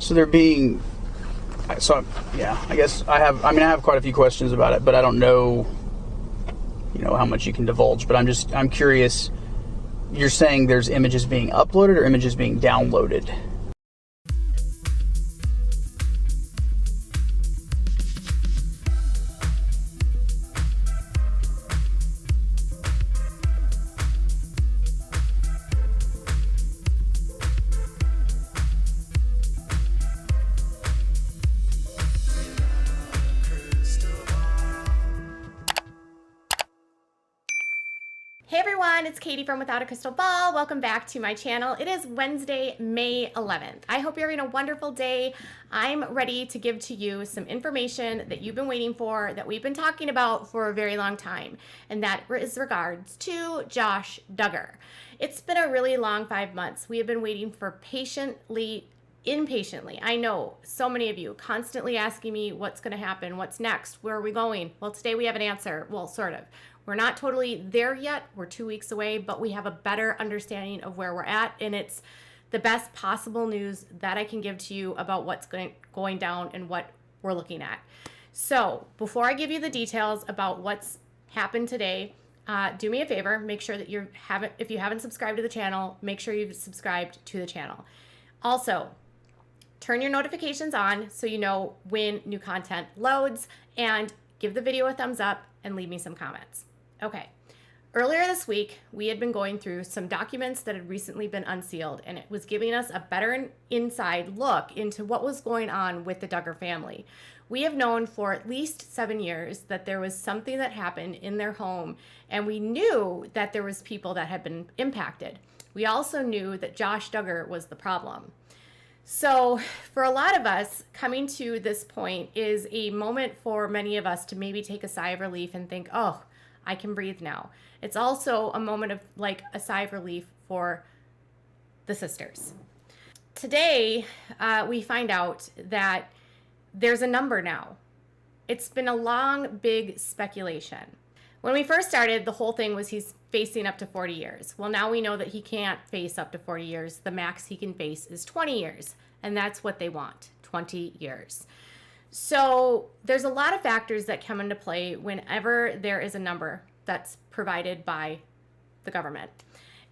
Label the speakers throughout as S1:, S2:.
S1: So they're being, yeah, I guess I have quite a few questions about it, but I don't know, how much you can divulge. But I'm curious. You're saying there's images being uploaded or images being downloaded?
S2: Hey everyone, it's Katie from Without a Crystal Ball. Welcome back to my channel. It is Wednesday, May 11th. I hope you're having a wonderful day. I'm ready to give to you some information that you've been waiting for, that we've been talking about for a very long time, and that is regards to Josh Duggar. It's been a really long 5 months. We have been waiting for impatiently. I know so many of you constantly asking me what's going to happen, what's next, where are we going? Well, today we have an answer. Well, sort of. We're not totally there yet. We're 2 weeks away, but we have a better understanding of where we're at, and it's the best possible news that I can give to you about what's going down and what we're looking at. So before I give you the details about what's happened today, do me a favor, make sure that if you haven't subscribed to the channel, make sure you've subscribed to the channel. Also, turn your notifications on so you know when new content loads, and give the video a thumbs up and leave me some comments. Okay, earlier this week, we had been going through some documents that had recently been unsealed, and it was giving us a better inside look into what was going on with the Duggar family. We have known for at least 7 years that there was something that happened in their home, and we knew that there was people that had been impacted. We also knew that Josh Duggar was the problem. So for a lot of us, coming to this point is a moment for many of us to maybe take a sigh of relief and think, oh, I can breathe now. It's also a moment of like a sigh of relief for the sisters. Today, we find out that there's a number now. It's been a long, big speculation. When we first started, the whole thing was he's facing up to 40 years. Well, now we know that he can't face up to 40 years. The max he can face is 20 years, and that's what they want, 20 years. So there's a lot of factors that come into play whenever there is a number that's provided by the government.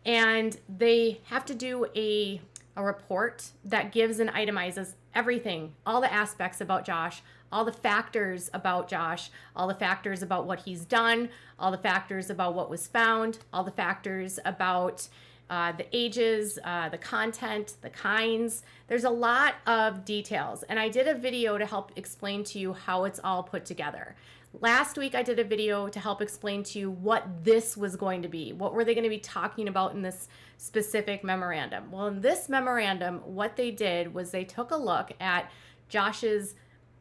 S2: And they have to do a report that gives and itemizes everything, all the aspects about Josh, all the factors about Josh, all the factors about what he's done, all the factors about what was found, all the factors about the ages, the content, the kinds. There's a lot of details, and I did a video to help explain to you how it's all put together. Last week I did a video to help explain to you what this was going to be. What were they going to be talking about in this specific memorandum? Well, in this memorandum, what they did was they took a look at Josh's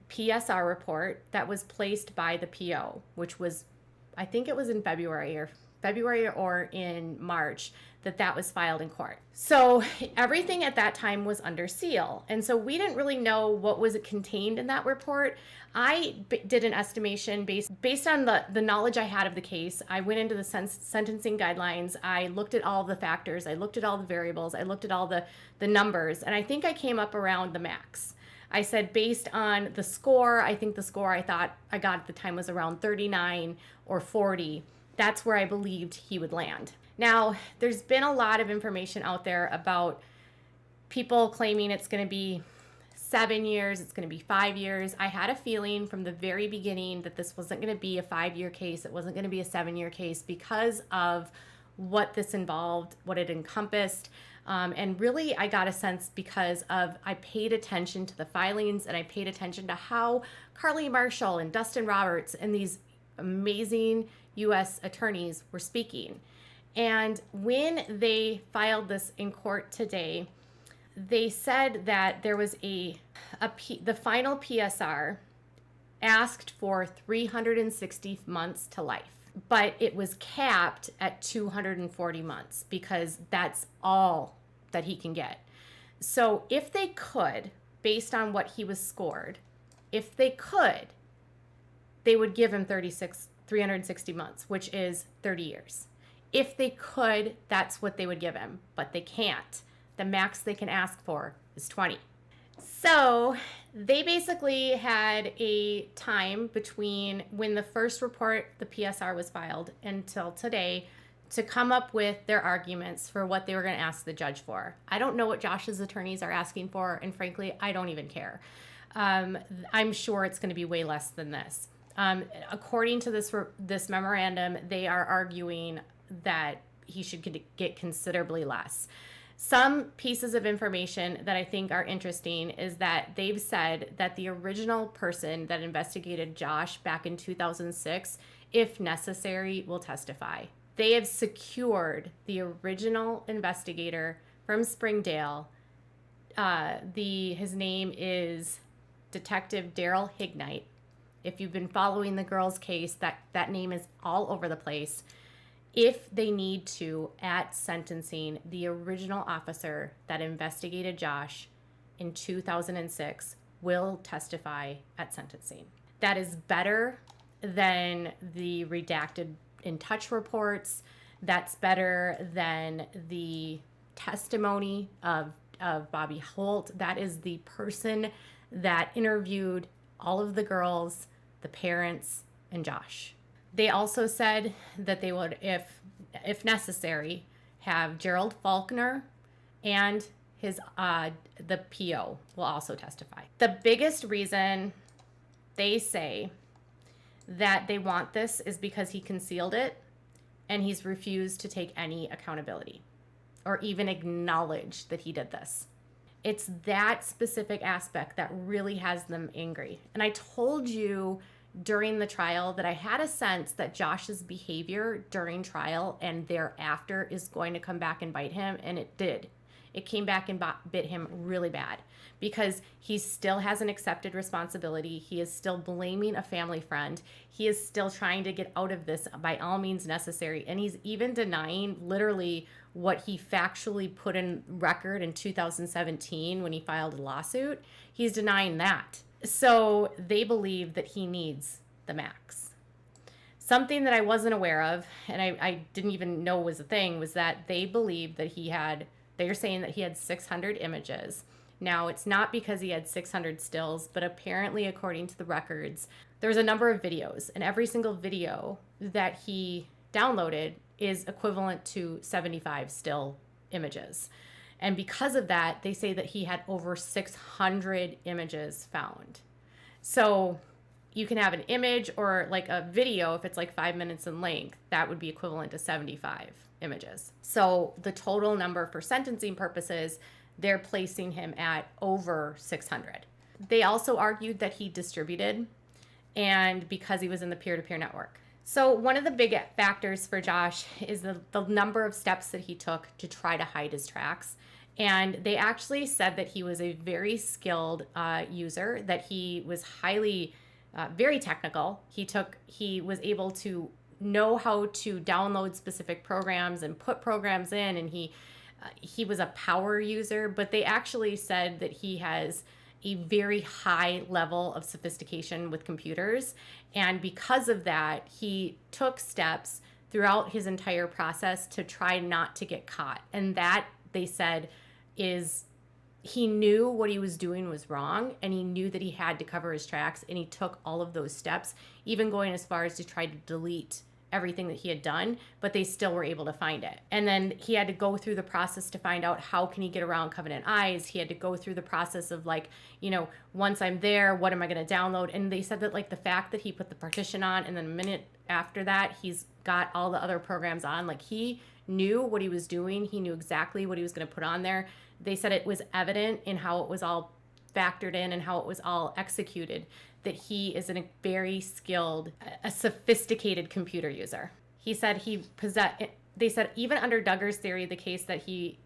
S2: PSR report that was placed by the PO, which was, I think it was in February or in March that was filed in court. So everything at that time was under seal. And so we didn't really know what was contained in that report. I did an estimation based on the knowledge I had of the case. I went into the sentencing guidelines. I looked at all the factors. I looked at all the variables. I looked at all the numbers. And I think I came up around the max. I said based on the score, I think the score I thought I got at the time was around 39 or 40. That's where I believed he would land. Now, there's been a lot of information out there about people claiming it's going to be 7 years, it's going to be 5 years. I had a feeling from the very beginning that this wasn't going to be a 5-year case. It wasn't going to be a 7-year case because of what this involved, what it encompassed. And really, I got a sense because I paid attention to the filings, and I paid attention to how Carly Marshall and Dustin Roberts and these amazing U.S. attorneys were speaking. And when they filed this in court today, they said that there was the final PSR asked for 360 months to life, but it was capped at 240 months because that's all that he can get. So if they could, based on what he was scored, if they could, they would give him 360 months, which is 30 years. If they could, that's what they would give him, but they can't. The max they can ask for is 20. So they basically had a time between when the first report, the PSR, was filed until today to come up with their arguments for what they were going to ask the judge for. I don't know what Josh's attorneys are asking for, and frankly, I don't even care. I'm sure it's going to be way less than this. According to this memorandum, they are arguing that he should get considerably less. Some pieces of information that I think are interesting is that they've said that the original person that investigated Josh back in 2006, if necessary, will testify. They have secured the original investigator from Springdale. His name is Detective Daryl Hignite. If you've been following the girls' case, that name is all over the place. If they need to, at sentencing, the original officer that investigated Josh in 2006 will testify at sentencing. That is better than the redacted in touch reports. That's better than the testimony of Bobby Holt. That is the person that interviewed all of the girls, the parents, and Josh. They also said that they would, if necessary, have Gerald Faulkner and his the PO will also testify. The biggest reason they say that they want this is because he concealed it and he's refused to take any accountability or even acknowledge that he did this. It's that specific aspect that really has them angry. And I told you during the trial that I had a sense that Josh's behavior during trial and thereafter is going to come back and bite him, and it did. It came back and bit him really bad because he still hasn't accepted responsibility. He is still blaming a family friend. He is still trying to get out of this by all means necessary. And he's even denying literally what he factually put in record in 2017 when he filed a lawsuit. He's denying that. So they believe that he needs the max. Something that I wasn't aware of, and I didn't even know was a thing, was that they believe that they're saying that he had 600 images. Now, it's not because he had 600 stills, but apparently, according to the records, there's a number of videos, and every single video that he downloaded is equivalent to 75 still images. And because of that, they say that he had over 600 images found. So you can have an image or like a video, if it's like 5 minutes in length, that would be equivalent to 75 images. So the total number for sentencing purposes, they're placing him at over 600. They also argued that he distributed, and because he was in the peer-to-peer network. So one of the big factors for Josh is the number of steps that he took to try to hide his tracks. And they actually said that he was a very skilled user, that he was highly, very technical. He was able to know how to download specific programs and put programs in, and he was a power user, but they actually said that he has a very high level of sophistication with computers. And because of that, he took steps throughout his entire process to try not to get caught. And that, they said, is he knew what he was doing was wrong, and he knew that he had to cover his tracks, and he took all of those steps, even going as far as to try to delete everything that he had done, but they still were able to find it. And then he had to go through the process to find out how can he get around Covenant Eyes. He had to go through the process of like, once I'm there, what am I going to download? And they said that like the fact that he put the partition on and then a minute after that, he's got all the other programs on, like he knew what he was doing. He knew exactly what he was going to put on there. They said it was evident in how it was all factored in and how it was all executed, that he is a very skilled, a sophisticated computer user. He said they said even under Duggar's theory of the case that he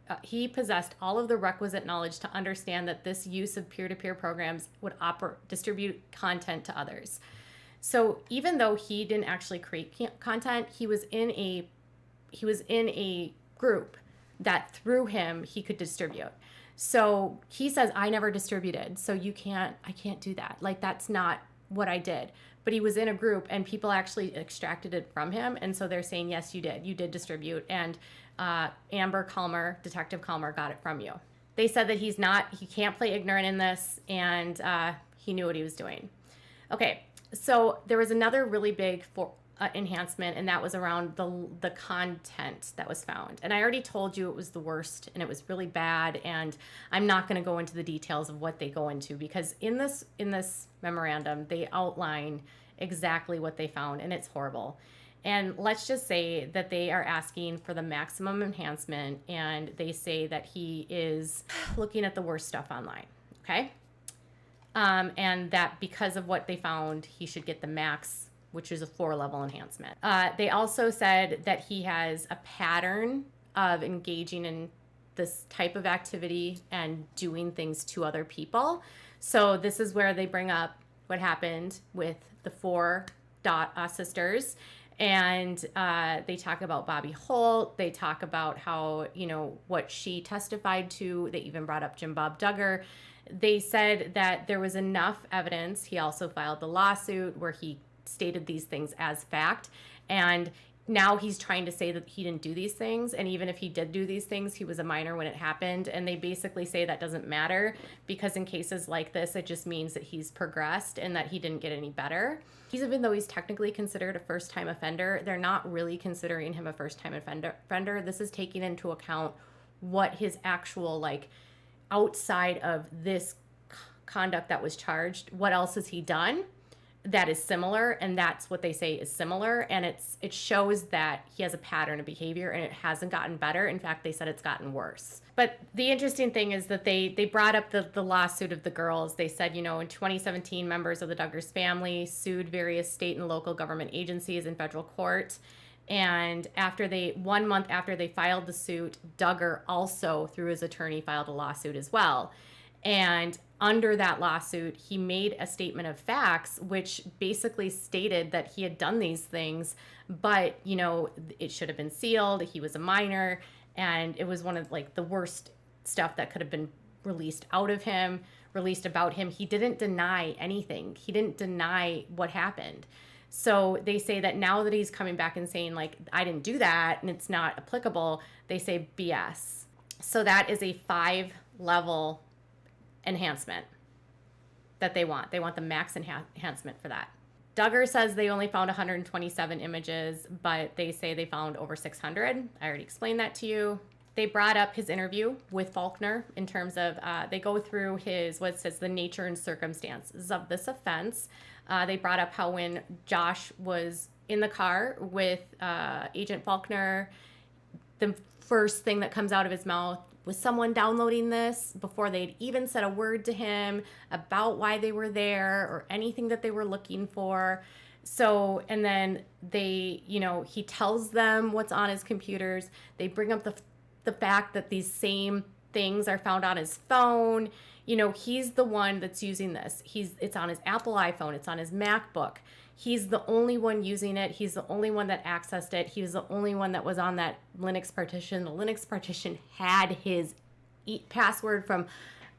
S2: possessed all of the requisite knowledge to understand that this use of peer-to-peer programs would distribute content to others. So even though he didn't actually create content, he was in a group that through him he could distribute. So he says, I never distributed, so I can't do that. Like, that's not what I did. But he was in a group and people actually extracted it from him. And so they're saying, yes, you did distribute. And Detective Calmer got it from you. They said that he can't play ignorant in this, and he knew what he was doing. Okay, so there was another really big enhancement, and that was around the content that was found. And I already told you it was the worst, and it was really bad, and I'm not going to go into the details of what they go into, because in this memorandum, they outline exactly what they found, and it's horrible. And let's just say that they are asking for the maximum enhancement, and they say that he is looking at the worst stuff online, okay? And that because of what they found, he should get the max, which is a 4-level enhancement. They also said that he has a pattern of engaging in this type of activity and doing things to other people. So this is where they bring up what happened with the 4 sisters. And they talk about Bobby Holt. They talk about how, what she testified to. They even brought up Jim Bob Duggar. They said that there was enough evidence. He also filed the lawsuit where he stated these things as fact. And now he's trying to say that he didn't do these things. And even if he did do these things, he was a minor when it happened. And they basically say that doesn't matter, because in cases like this, it just means that he's progressed and that he didn't get any better. Even though he's technically considered a first-time offender, they're not really considering him a first-time offender. This is taking into account what his actual, outside of this conduct that was charged, what else has he done that is similar, and that's what they say is similar, and it shows that he has a pattern of behavior, and it hasn't gotten better. In fact, they said it's gotten worse. But the interesting thing is that they brought up the lawsuit of the girls. They said, in 2017, members of the Duggars family sued various state and local government agencies in federal court. And 1 month after they filed the suit, Duggar also, through his attorney, filed a lawsuit as well. And under that lawsuit, he made a statement of facts, which basically stated that he had done these things, but, it should have been sealed. He was a minor, and it was one of the worst stuff that could have been released about him. He didn't deny anything. He didn't deny what happened. So they say that now that he's coming back and saying, I didn't do that and it's not applicable, they say BS. So that is a 5-level enhancement that they want. They want the max enhancement for that. Duggar says they only found 127 images, but they say they found over 600. I already explained that to you. They brought up his interview with Faulkner in terms of, they go through the nature and circumstances of this offense. They brought up how when Josh was in the car with Agent Faulkner, the first thing that comes out of his mouth was someone downloading this before they'd even said a word to him about why they were there or anything that they were looking for. So, and then he tells them what's on his computers. They bring up the fact that these same things are found on his phone. He's the one that's using this. It's on his Apple iPhone. It's on his MacBook. He's the only one using it. He's the only one that accessed it. He was the only one that was on that Linux partition. The Linux partition had his password from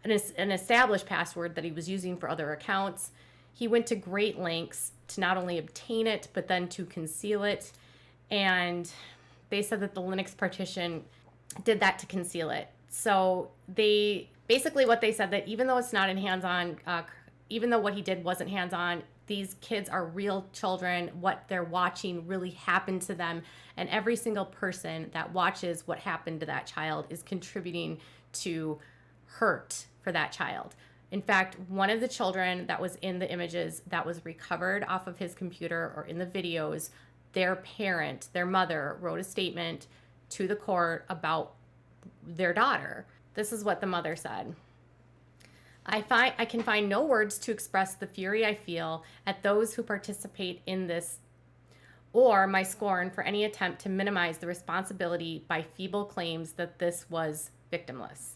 S2: an established password that he was using for other accounts. He went to great lengths to not only obtain it, but then to conceal it. And they said that the Linux partition did that to conceal it. So what they said that even though it's not in hands-on, even though what he did wasn't hands-on, these kids are real children. What they're watching really happened to them. And every single person that watches what happened to that child is contributing to hurt for that child. In fact, one of the children that was in the images that was recovered off of his computer or in the videos, their parent, their mother, wrote a statement to the court about their daughter. This is what the mother said. I can find no words to express the fury I feel at those who participate in this, or my scorn for any attempt to minimize the responsibility by feeble claims that this was victimless.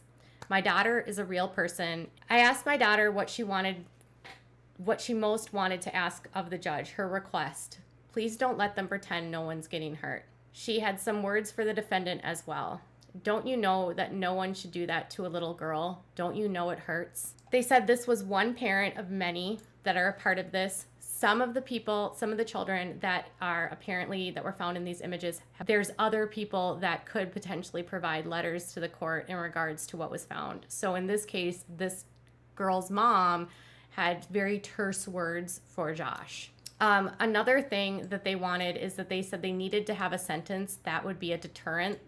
S2: My daughter is a real person. I asked my daughter what she most wanted to ask of the judge, her request. Please don't let them pretend no one's getting hurt. She had some words for the defendant as well. Don't you know that no one should do that to a little girl? Don't you know it hurts? They said this was one parent of many that are a part of this. some of the people, some of the children that were found in these images, there's other people that could potentially provide letters to the court in regards to what was found. So in this case, this girl's mom had very terse words for Josh. Another thing that they wanted is that they said they needed to have a sentence that would be a deterrent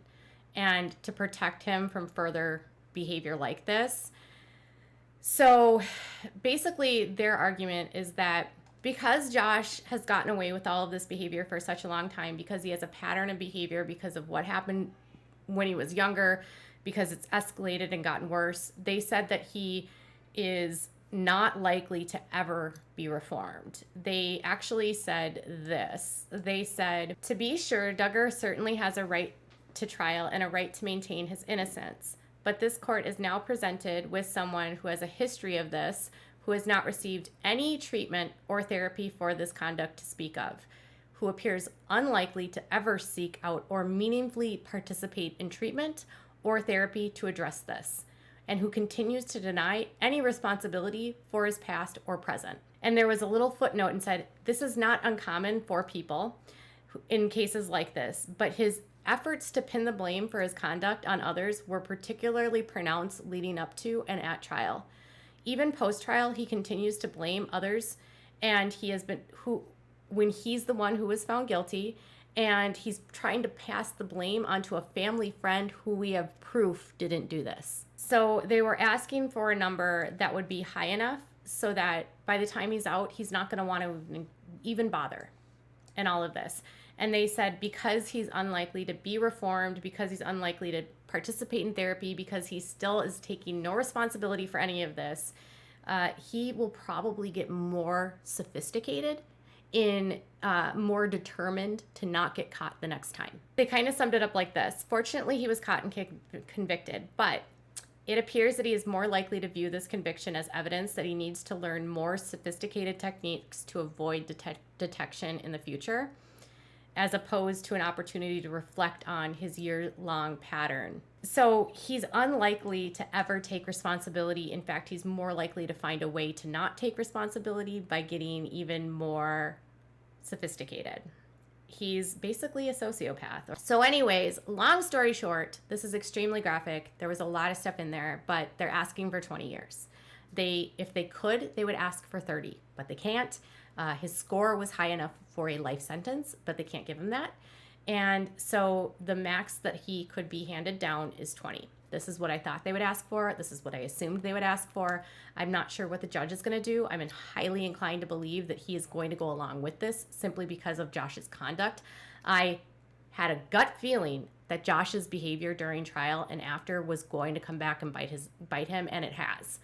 S2: and to protect him from further behavior like this. So basically their argument is that because Josh has gotten away with all of this behavior for such a long time, because he has a pattern of behavior because of what happened when he was younger, because it's escalated and gotten worse, they said that he is not likely to ever be reformed. They actually said this. They said, to be sure, Duggar certainly has a right to trial and a right to maintain his innocence. But this court is now presented with someone who has a history of this, who has not received any treatment or therapy for this conduct to speak of, who appears unlikely to ever seek out or meaningfully participate in treatment or therapy to address this, and who continues to deny any responsibility for his past or present. And there was a little footnote and said, this is not uncommon for people in cases like this, but his efforts to pin the blame for his conduct on others were particularly pronounced leading up to and at trial. Even post-trial, he continues to blame others, and when he's the one who was found guilty, and he's trying to pass the blame onto a family friend who we have proof didn't do this. So they were asking for a number that would be high enough so that by the time he's out, he's not going to want to even bother in all of this. And they said because he's unlikely to be reformed, because he's unlikely to participate in therapy, because he still is taking no responsibility for any of this, he will probably get more sophisticated more determined to not get caught the next time. They kind of summed it up like this. Fortunately, he was caught and convicted, but it appears that he is more likely to view this conviction as evidence that he needs to learn more sophisticated techniques to avoid detection in the future, as opposed to an opportunity to reflect on his year-long pattern. So he's unlikely to ever take responsibility. In fact, he's more likely to find a way to not take responsibility by getting even more sophisticated. He's basically a sociopath. So anyways, long story short, this is extremely graphic. There was a lot of stuff in there, but they're asking for 20 years. If they could, they would ask for 30, but they can't. His score was high enough for a life sentence, but they can't give him that. And so the max that he could be handed down is 20. This is what I thought they would ask for. This is what I assumed they would ask for. I'm not sure what the judge is going to do. I'm highly inclined to believe that he is going to go along with this simply because of Josh's conduct. I had a gut feeling that Josh's behavior during trial and after was going to come back and bite him, and it has.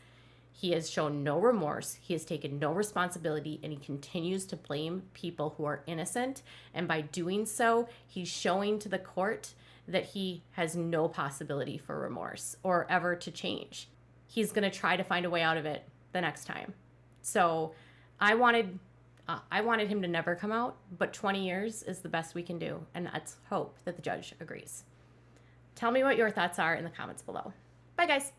S2: He has shown no remorse, he has taken no responsibility, and he continues to blame people who are innocent. And by doing so, he's showing to the court that he has no possibility for remorse or ever to change. He's going to try to find a way out of it the next time. So I wanted him to never come out, but 20 years is the best we can do, and let's hope that the judge agrees. Tell me what your thoughts are in the comments below. Bye, guys.